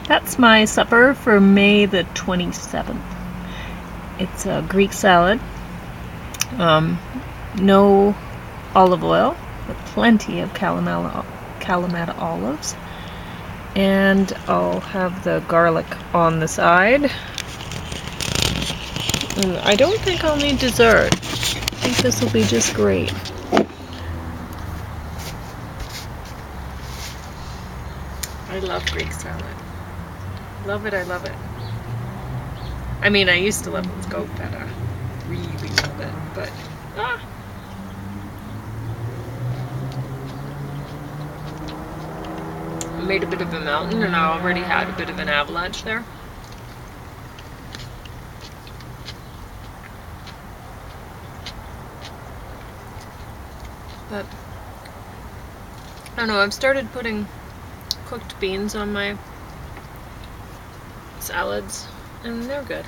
That's my supper for May the 27th. It's a Greek salad, no olive oil, but plenty of Kalamata olives. And I'll have the garlic on the side. And I don't think I'll need dessert. I think this will be just great. I love Greek salad. Love it, I love it. I mean, I used to love it with goat feta. Really love it, but I made a bit of a mountain and I already had a bit of an avalanche there. But I don't know, I've started putting cooked beans on my salads and they're good.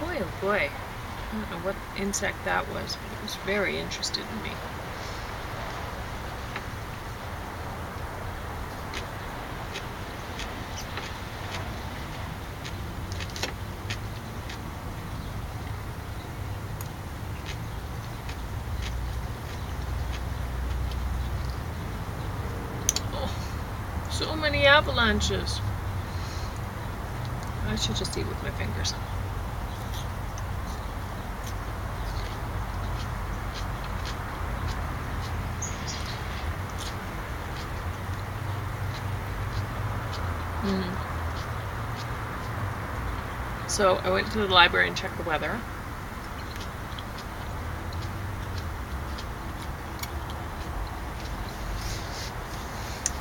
Boy, oh boy. I don't know what insect that was, but it was very interested in me. Oh, so many avalanches. I should just eat with my fingers. So I went to the library and checked the weather.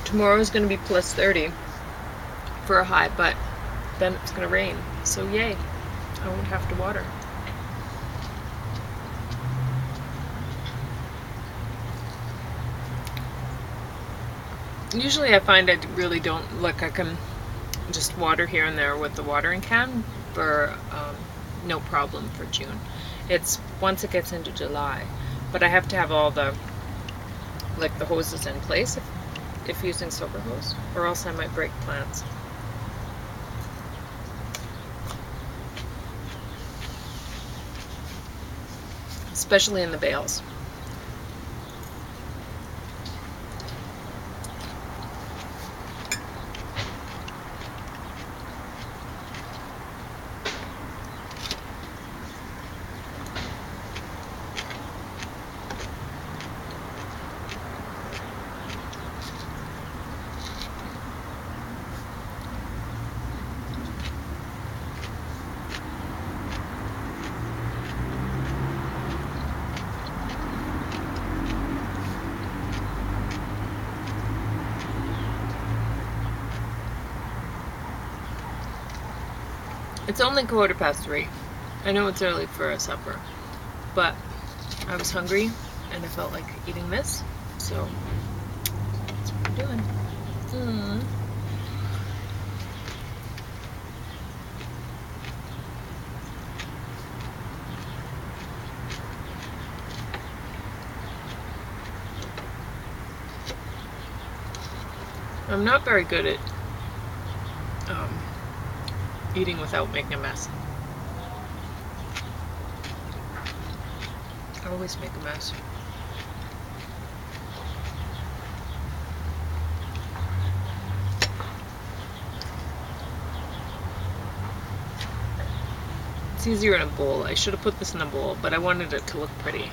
Tomorrow is going to be plus 30 for a high, but then it's going to rain. So yay, I won't have to water. Usually I find I really don't, like I can just water here and there with the watering can for no problem for June. It's once it gets into July, but I have to have all the, like the hoses in place if using silver hose, or else I might break plants. Especially in the bales. It's only 3:15. I know it's early for a supper, but I was hungry and I felt like eating this, so that's what I'm doing. I'm not very good at eating without making a mess. I always make a mess. It's easier in a bowl. I should have put this in a bowl, but I wanted it to look pretty.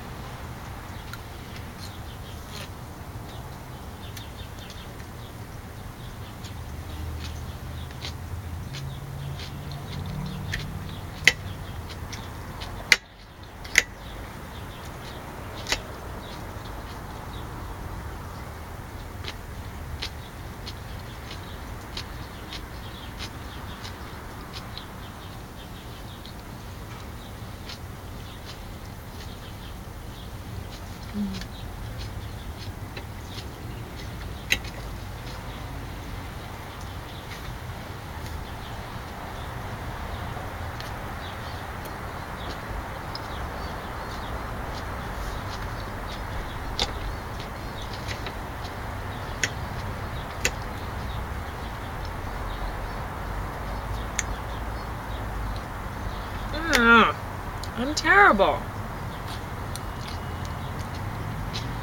I'm terrible.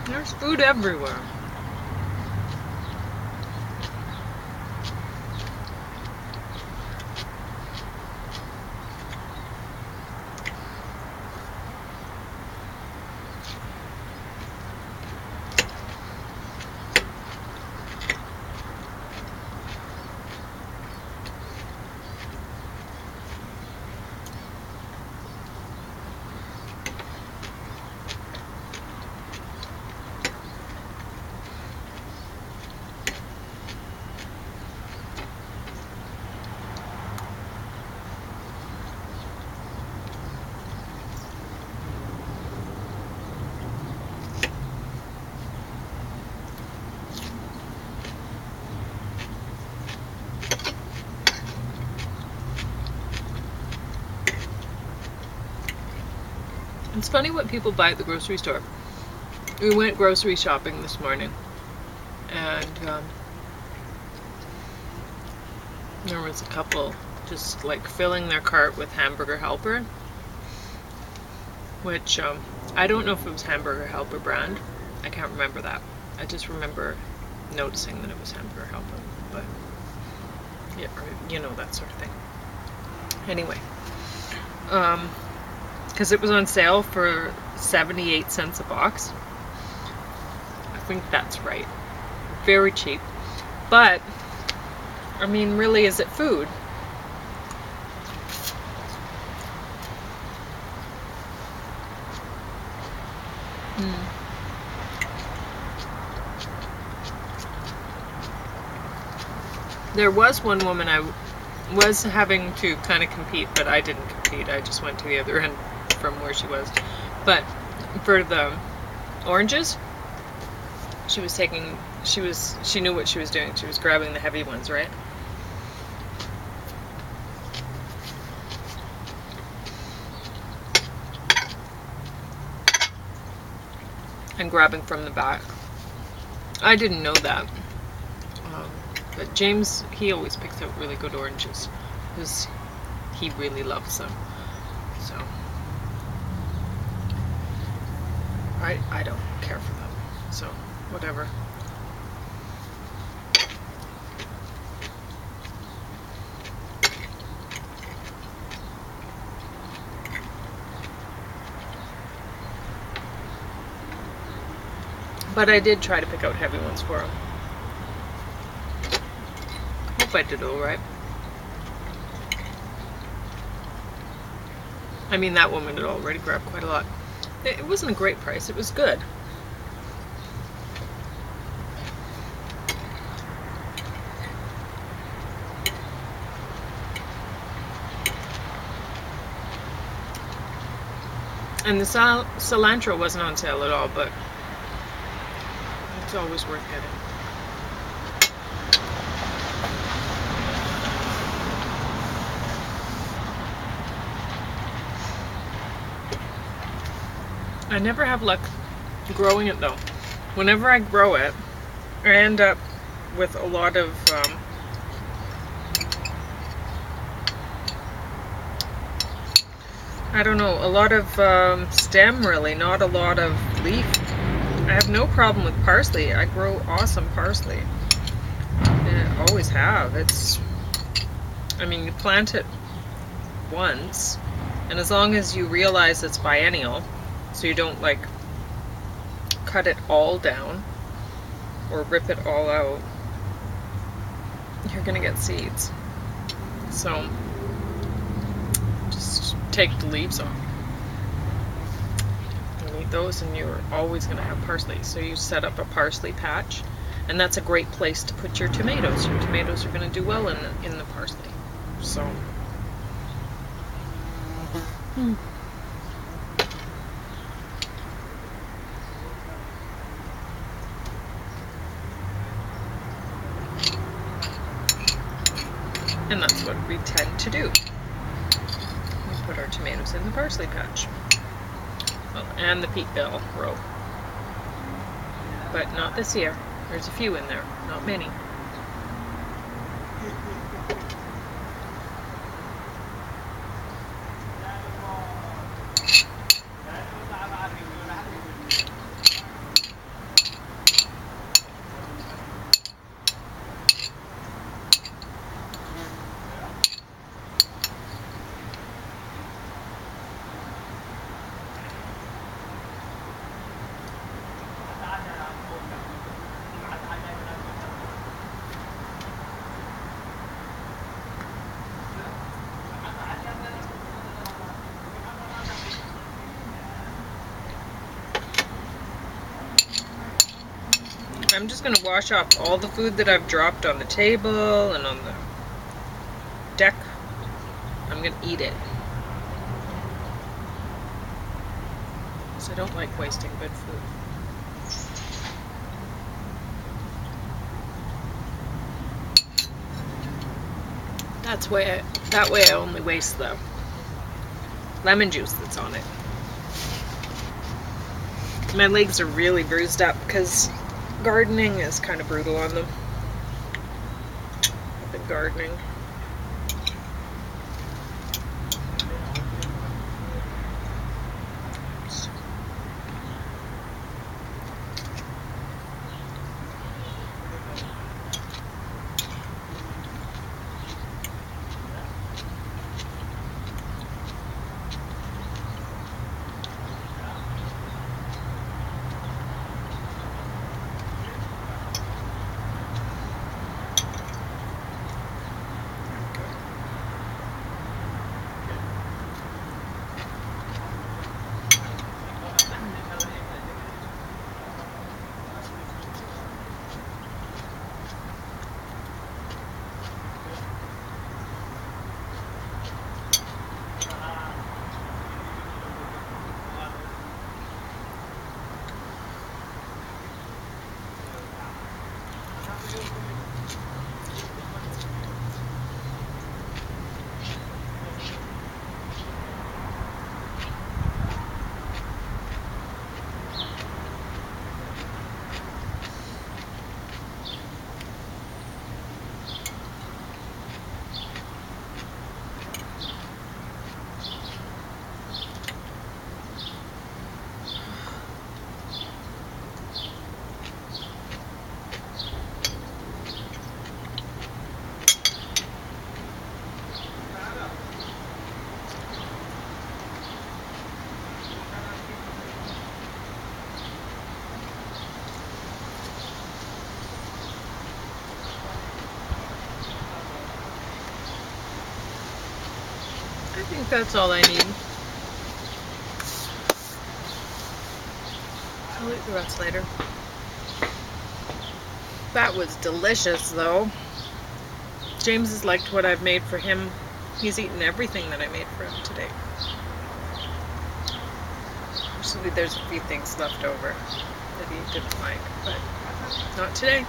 There's food everywhere. It's funny what people buy at the grocery store. We went grocery shopping this morning, and there was a couple just like filling their cart with Hamburger Helper, which I don't know if it was Hamburger Helper brand. I can't remember that. I just remember noticing that it was Hamburger Helper, but yeah, you know, that sort of thing. Anyway, because it was on sale for 78 cents a box. I think that's right. Very cheap. But, I mean, really, is it food? There was one woman I was having to kind of compete, but I didn't compete. I just went to the other end from where she was. But for the oranges, she knew what she was doing. She was grabbing the heavy ones, right? And grabbing from the back. I didn't know that. But James, he always picks out really good oranges because he really loves them. So I don't care for them. So whatever. But I did try to pick out heavy ones for him. Hope I did all right. I mean, that woman had already grabbed quite a lot. It wasn't a great price. It was good. And the cilantro wasn't on sale at all, but it's always worth getting. I never have luck growing it though. Whenever I grow it, I end up with a lot of I don't know, a lot of stem really, not a lot of leaf. I have no problem with parsley. I grow awesome parsley. And I always have. I mean, you plant it once, and as long as you realize it's biennial, so you don't like cut it all down or rip it all out, you're gonna get seeds. So just take the leaves off and eat those, and you're always gonna have parsley. So you set up a parsley patch, and that's a great place to put your tomatoes. Your tomatoes are gonna do well in the parsley. So and that's what we tend to do. We put our tomatoes in the parsley patch. Oh, and the peatbell row. But not this year. There's a few in there, not many. I'm just going to wash off all the food that I've dropped on the table and on the deck. I'm going to eat it. Because I don't like wasting good food. That way I only waste the lemon juice that's on it. My legs are really bruised up because gardening is kind of brutal on them. I've been gardening. I think that's all I need. I'll eat the rest later. That was delicious, though. James has liked what I've made for him. He's eaten everything that I made for him today. Actually, there's a few things left over that he didn't like, but not today.